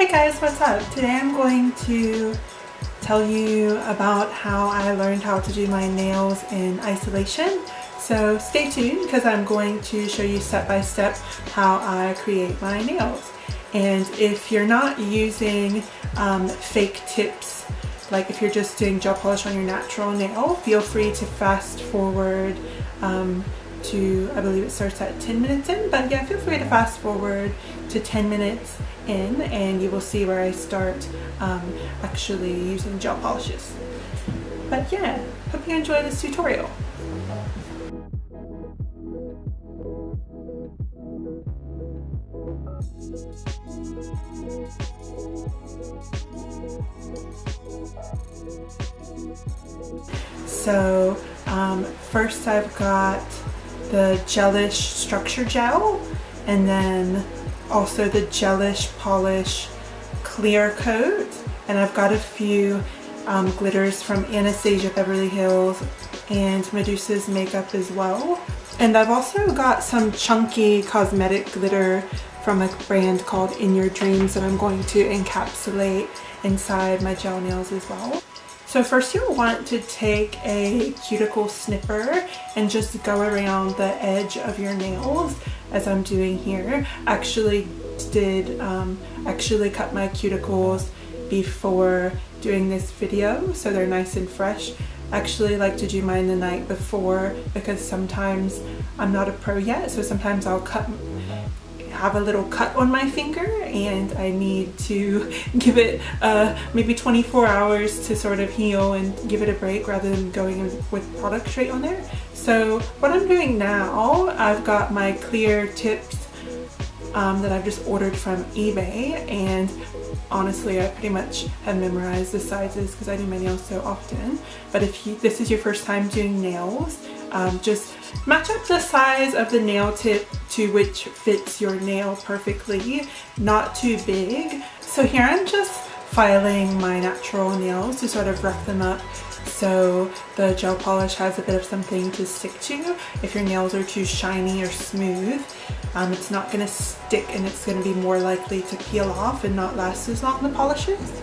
Hey guys, what's up? Today I'm going to tell you about how I learned how to do my nails in isolation. So stay tuned because I'm going to show you step by step how I create my nails. And if you're not using fake tips, like if you're just doing gel polish on your natural nail, feel free to fast forward to, I believe it starts at 10 minutes in, but yeah, feel free to fast forward to 10 minutes in and you will see where I start actually using gel polishes. But yeah, hope you enjoy this tutorial. So first I've got the Gelish structure gel, and then also the Gelish polish clear coat, and I've got a few glitters from Anastasia Beverly Hills and Medusa's makeup as well. And I've also got some chunky cosmetic glitter from a brand called In Your Dreams that I'm going to encapsulate inside my gel nails as well. So first you'll want to take a cuticle snipper and just go around the edge of your nails as I'm doing here. Actually cut my cuticles before doing this video so they're nice and fresh. I actually like to do mine the night before because sometimes I'm not a pro yet, so sometimes I'll have a little cut on my finger and I need to give it maybe 24 hours to sort of heal and give it a break rather than going with product straight on there. So what I'm doing now, I've got my clear tips that I've just ordered from eBay, and honestly I pretty much have memorized the sizes because I do my nails so often. But if this is your first time doing nails, just match up the size of the nail tip to which fits your nail perfectly, not too big. So here I'm just filing my natural nails to sort of rough them up so the gel polish has a bit of something to stick to. If your nails are too shiny or smooth, it's not going to stick and it's going to be more likely to peel off and not last as long, the polishes.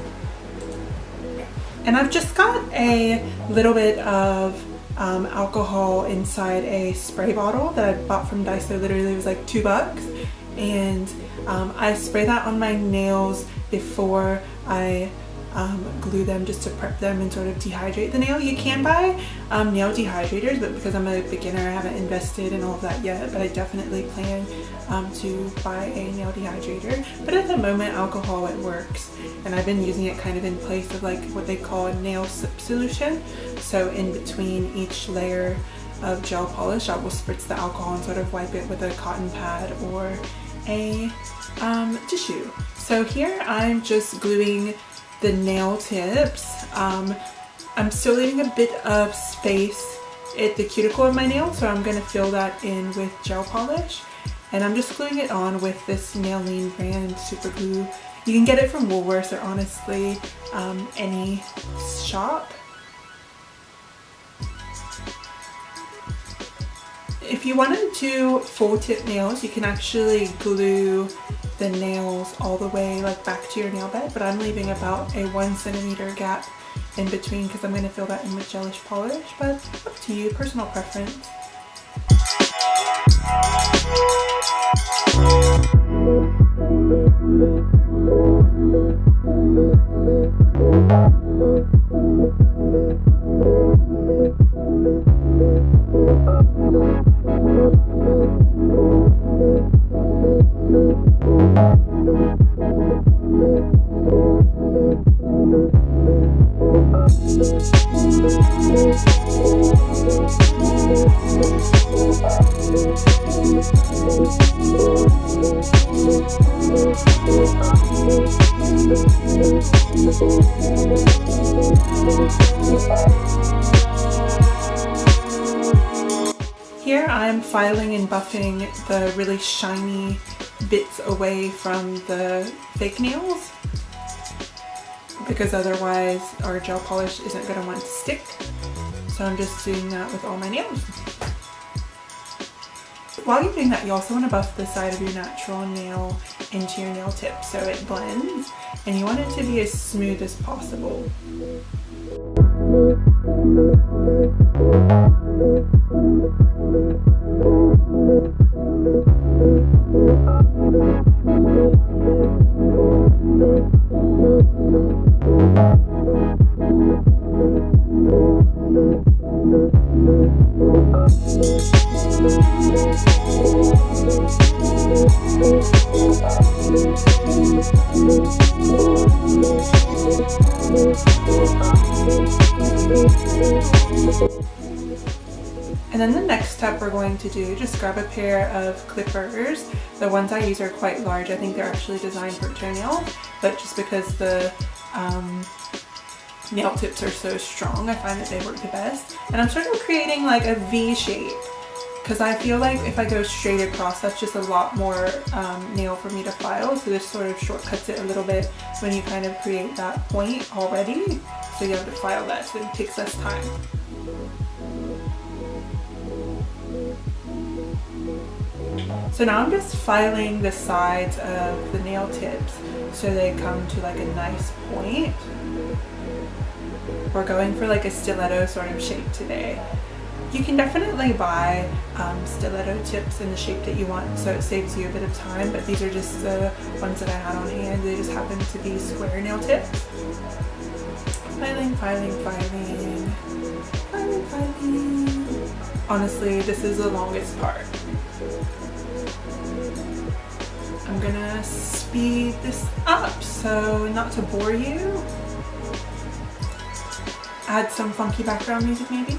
And I've just got a little bit of alcohol inside a spray bottle that I bought from Daiso. Literally it was like $2, and I spray that on my nails before I glue them, just to prep them and sort of dehydrate the nail. You can buy nail dehydrators, but because I'm a beginner I haven't invested in all of that yet, but I definitely plan to buy a nail dehydrator. But at the moment alcohol, it works, and I've been using it kind of in place of like what they call a nail slip solution. So in between each layer of gel polish I will spritz the alcohol and sort of wipe it with a cotton pad or a tissue. So here I'm just gluing the nail tips. I'm still leaving a bit of space at the cuticle of my nail, so I'm going to fill that in with gel polish, and I'm just gluing it on with this Nailene brand super glue. You can get it from Woolworths or honestly any shop. If you want to do full tip nails, you can actually glue the nails all the way like back to your nail bed, but I'm leaving about a 1 centimeter gap in between because I'm going to fill that in with gelish polish, but up to you, personal preference. Here I'm filing and buffing the really shiny bits away from the fake nails because otherwise our gel polish isn't going to want to stick. So I'm just doing that with all my nails. While you're doing that, you also want to buff the side of your natural nail into your nail tip so it blends, and you want it to be as smooth as possible. And then the next step we're going to do, just grab a pair of clippers. The ones I use are quite large. I think they're actually designed for toenails, but just because the nail tips are so strong, I find that they work the best. And I'm sort of creating like a V shape, because I feel like if I go straight across, that's just a lot more nail for me to file. So this sort of shortcuts it a little bit when you kind of create that point already. So you have to file that, so it takes less time. So now I'm just filing the sides of the nail tips so they come to like a nice point. We're going for like a stiletto sort of shape today. You can definitely buy stiletto tips in the shape that you want, so it saves you a bit of time, but these are just the ones that I had on hand. They just happen to be square nail tips. Filing, filing, filing, filing, filing. Honestly, this is the longest part. I'm gonna speed this up, so not to bore you. Add some funky background music maybe.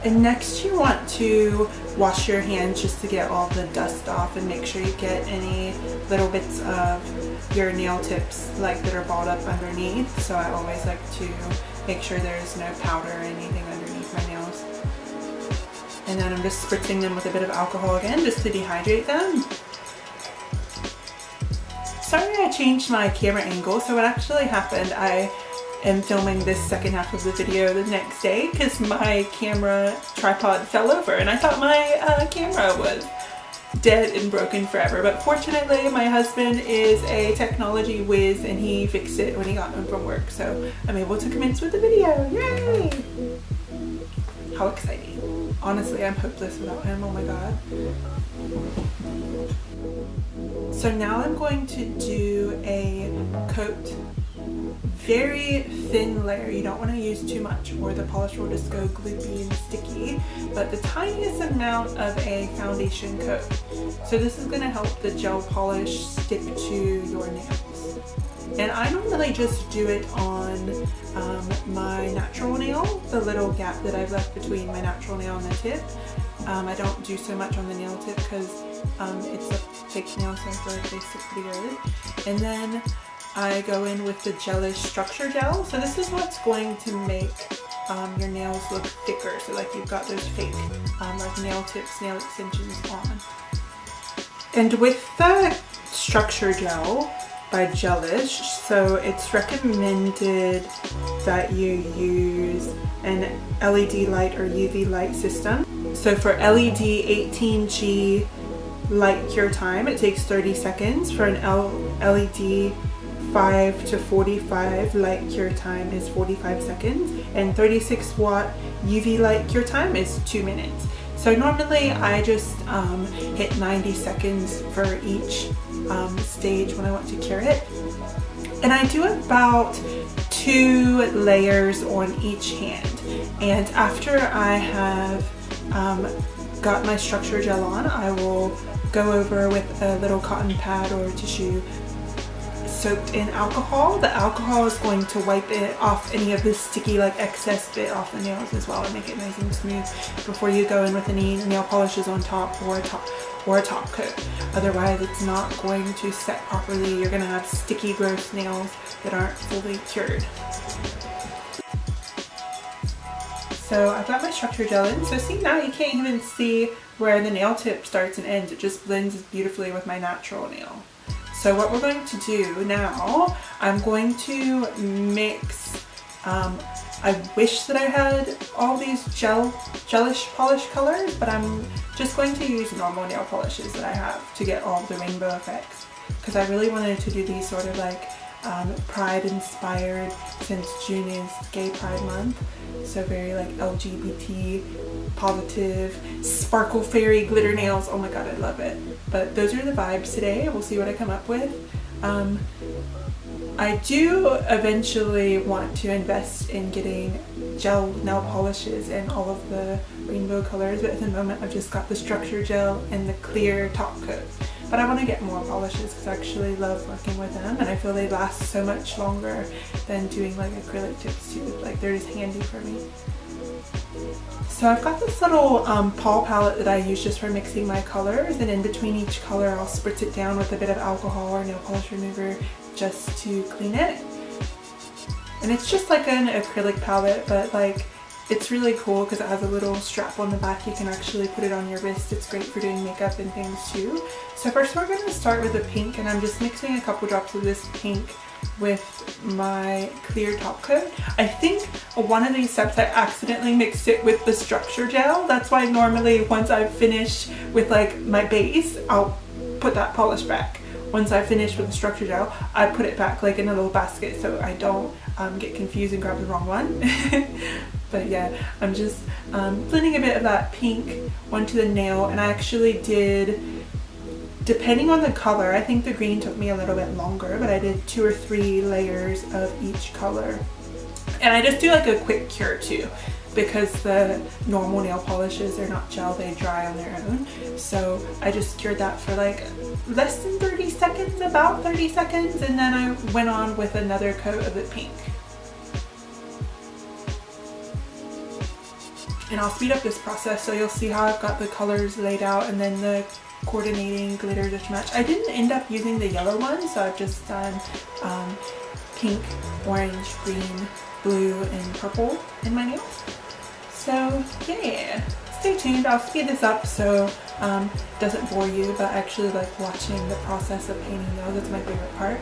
And next you want to wash your hands just to get all the dust off and make sure you get any little bits of your nail tips like that are balled up underneath. So I always like to make sure there's no powder or anything underneath my nails. And then I'm just spritzing them with a bit of alcohol again just to dehydrate them. Sorry I changed my camera angle. So what actually happened, I am filming this second half of the video the next day because my camera tripod fell over and I thought my camera was dead and broken forever, but fortunately my husband is a technology whiz and he fixed it when he got home from work, so I'm able to commence with the video. Yay! How exciting. Honestly, I'm hopeless without him. Oh my god. So now I'm going to do a coat, very thin layer. You don't want to use too much or the polish will just go gloopy and sticky, but the tiniest amount of a foundation coat. So this is going to help the gel polish stick to your nails. And I normally just do it on my natural nail, the little gap that I've left between my natural nail and the tip. I don't do so much on the nail tip because it's a fake nail, so I feel like they stick pretty good. And then I go in with the Gelish structure gel. So this is what's going to make your nails look thicker. So like you've got those fake like nail tips, nail extensions on. And with the structure gel by Gelish, so it's recommended that you use an LED light or UV light system. So for LED 18G light cure time, it takes 30 seconds. For an LED 5 to 45 light cure time is 45 seconds, and 36 watt UV light cure time is 2 minutes. So normally I just hit 90 seconds for each stage when I want to cure it. And I do about 2 layers on each hand. And after I have got my structure gel on, I will go over with a little cotton pad or tissue soaked in alcohol. The alcohol is going to wipe it off any of the sticky like excess bit off the nails as well and make it nice and smooth before you go in with any nail polishes on top or a top coat. Otherwise it's not going to set properly. You're going to have sticky gross nails that aren't fully cured. So I've got my structure gel in. So see, now you can't even see where the nail tip starts and ends. It just blends beautifully with my natural nail. So what we're going to do now, I'm going to mix, I wish that I had all these gelish polish colors, but I'm just going to use normal nail polishes that I have to get all the rainbow effects. Because I really wanted to do these sort of like Pride inspired, since June is Gay Pride Month. So very like LGBT, positive, sparkle fairy glitter nails. Oh my god, I love it. But those are the vibes today. We'll see what I come up with. I do eventually want to invest in getting gel nail polishes and all of the rainbow colors, but at the moment I've just got the structure gel and the clear top coat. But I want to get more polishes because I actually love working with them, and I feel they last so much longer than doing like acrylic tips too. Like they're just handy for me. So I've got this little Paul palette that I use just for mixing my colors, and in between each color I'll spritz it down with a bit of alcohol or nail polish remover just to clean it. And it's just like an acrylic palette, but like it's really cool because it has a little strap on the back. You can actually put it on your wrist. It's great for doing makeup and things too. So first we're going to start with a pink, and I'm just mixing a couple drops of this pink with my clear top coat. I think one of these steps I accidentally mixed it with the structure gel. That's why normally once I've finished with like my base, I'll put that polish back. Once I finish with the structure gel, I put it back like in a little basket so I don't get confused and grab the wrong one. But yeah, I'm just blending a bit of that pink onto the nail, and I actually did, depending on the color, I think the green took me a little bit longer, but I did 2 or 3 layers of each color. And I just do like a quick cure too, because the normal nail polishes are not gel, they dry on their own. So I just cured that for like less than 30 seconds, about 30 seconds, and then I went on with another coat of the pink. And I'll speed up this process so you'll see how I've got the colors laid out and then the coordinating glitter to match. I didn't end up using the yellow one, so I've just done pink, orange, green, blue, and purple in my nails. So yeah, stay tuned. I'll speed this up so it doesn't bore you, but I actually like watching the process of painting nails. That's my favorite part.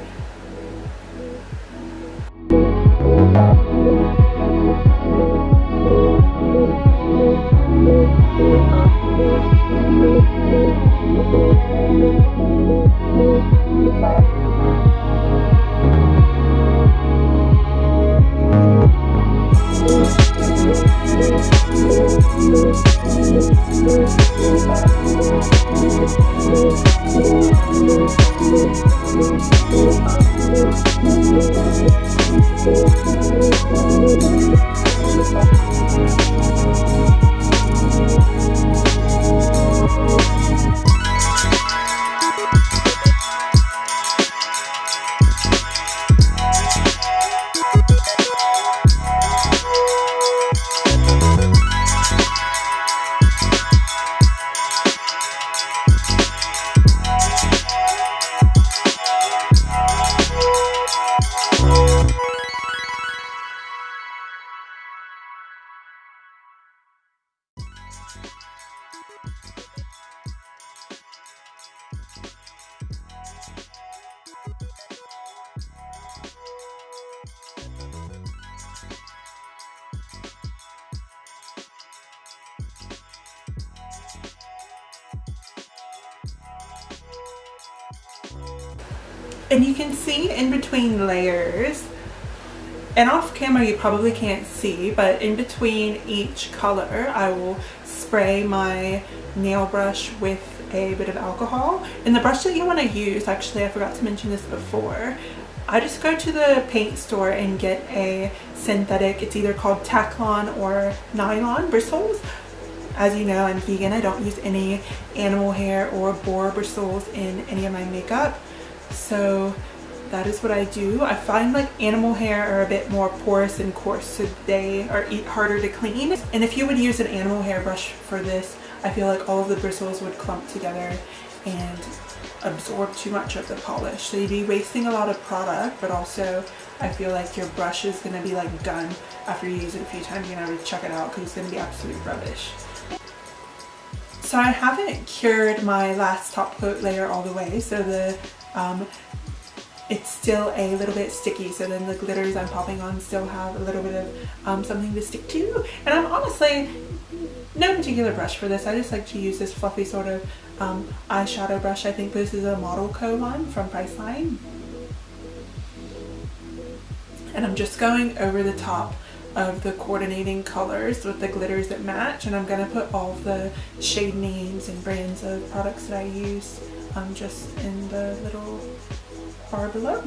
And you can see in between layers, and off camera you probably can't see, but in between each color I will spray my nail brush with a bit of alcohol. And the brush that you want to use, actually I forgot to mention this before, I just go to the paint store and get a synthetic, it's either called Taklon or nylon bristles. As you know, I'm vegan, I don't use any animal hair or boar bristles in any of my makeup. So that is what I do. I find like animal hair are a bit more porous and coarse, so they are harder to clean. And if you would use an animal hair brush for this, I feel like all of the bristles would clump together and absorb too much of the polish. So you'd be wasting a lot of product, but also I feel like your brush is going to be like done after you use it a few times. You're going to have to chuck it out because it's going to be absolute rubbish. So I haven't cured my last top coat layer all the way, so the it's still a little bit sticky, so then the glitters I'm popping on still have a little bit of something to stick to. And I'm honestly no particular brush for this. I just like to use this fluffy sort of eyeshadow brush. I think this is a Model Co one from Priceline. And I'm just going over the top of the coordinating colors with the glitters that match, and I'm going to put all of the shade names and brands of products that I use just in the little bar below.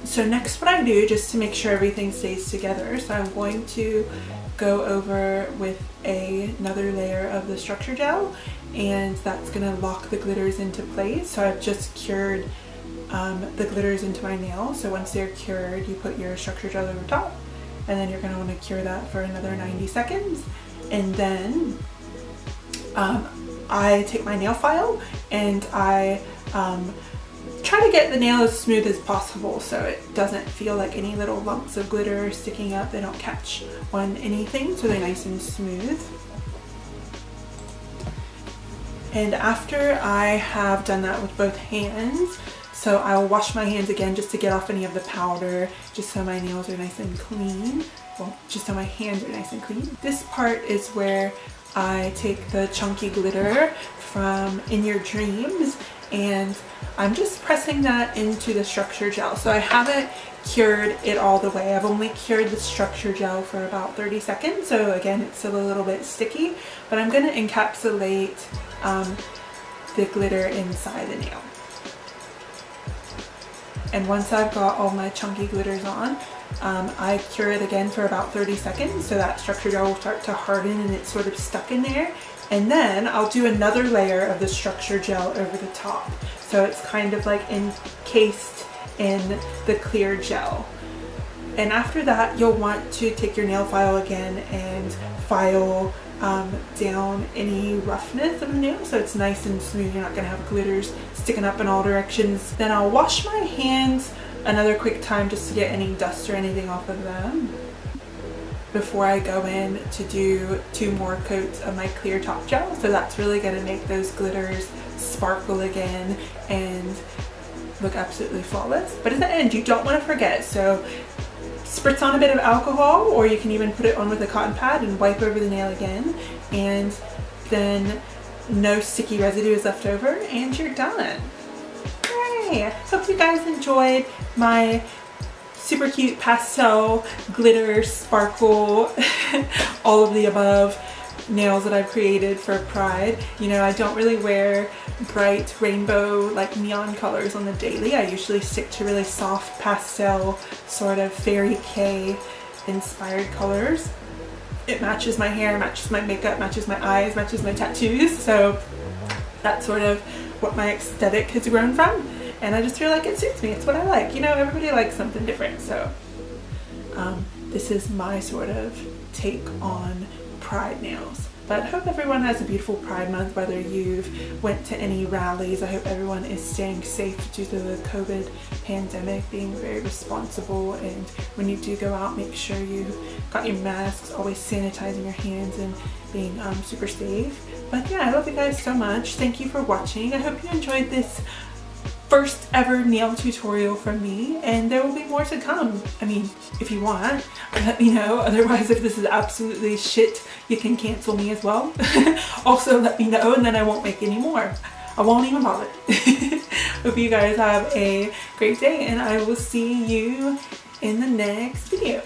So next what I do, just to make sure everything stays together, so I'm going to go over with another layer of the structure gel, and that's going to lock the glitters into place. So I've just cured the glitters into my nails. So once they're cured, you put your structure gel over top, and then you're going to want to cure that for another 90 seconds. And then I take my nail file and I try to get the nail as smooth as possible so it doesn't feel like any little lumps of glitter sticking up. They don't catch on anything, so they're nice and smooth. And after I have done that with both hands, so I will wash my hands again just to get off any of the powder, just so my nails are nice and clean. Well, just so my hands are nice and clean. This part is where I take the chunky glitter from In Your Dreams, and I'm just pressing that into the structure gel. So I haven't cured it all the way. I've only cured the structure gel for about 30 seconds. So again, it's still a little bit sticky, but I'm going to encapsulate the glitter inside the nail. And once I've got all my chunky glitters on, I cure it again for about 30 seconds so that structure gel will start to harden and it's sort of stuck in there. And then I'll do another layer of the structure gel over the top. So it's kind of like encased in the clear gel. And after that, you'll want to take your nail file again and file down any roughness of the nail so it's nice and smooth. You're not going to have glitters sticking up in all directions. Then I'll wash my hands another quick time just to get any dust or anything off of them before I go in to do 2 more coats of my clear top gel. So that's really going to make those glitters sparkle again and look absolutely flawless. But at the end, you don't want to forget, so spritz on a bit of alcohol, or you can even put it on with a cotton pad and wipe over the nail again, and then no sticky residue is left over and you're done. Yay! Hope you guys enjoyed my super cute pastel, glitter, sparkle, all of the above nails that I've created for Pride. You know, I don't really wear bright rainbow like neon colors on the daily. I usually stick to really soft pastel, sort of fairy K inspired colors. It matches my hair, matches my makeup, matches my eyes, matches my tattoos. So that's sort of what my aesthetic has grown from. And I just feel like it suits me. It's what I like. You know, everybody likes something different. So this is my sort of take on Pride nails. But I hope everyone has a beautiful Pride Month, whether you've went to any rallies. I hope everyone is staying safe due to the COVID pandemic, being very responsible, and when you do go out, make sure you've got your masks, always sanitizing your hands and being super safe. But yeah, I love you guys so much. Thank you for watching. I hope you enjoyed this first ever nail tutorial from me, and there will be more to come. I mean, if you want, let me know. Otherwise, if this is absolutely shit, you can cancel me as well. Also, let me know, and then I won't make any more. I won't even bother. Hope you guys have a great day, and I will see you in the next video.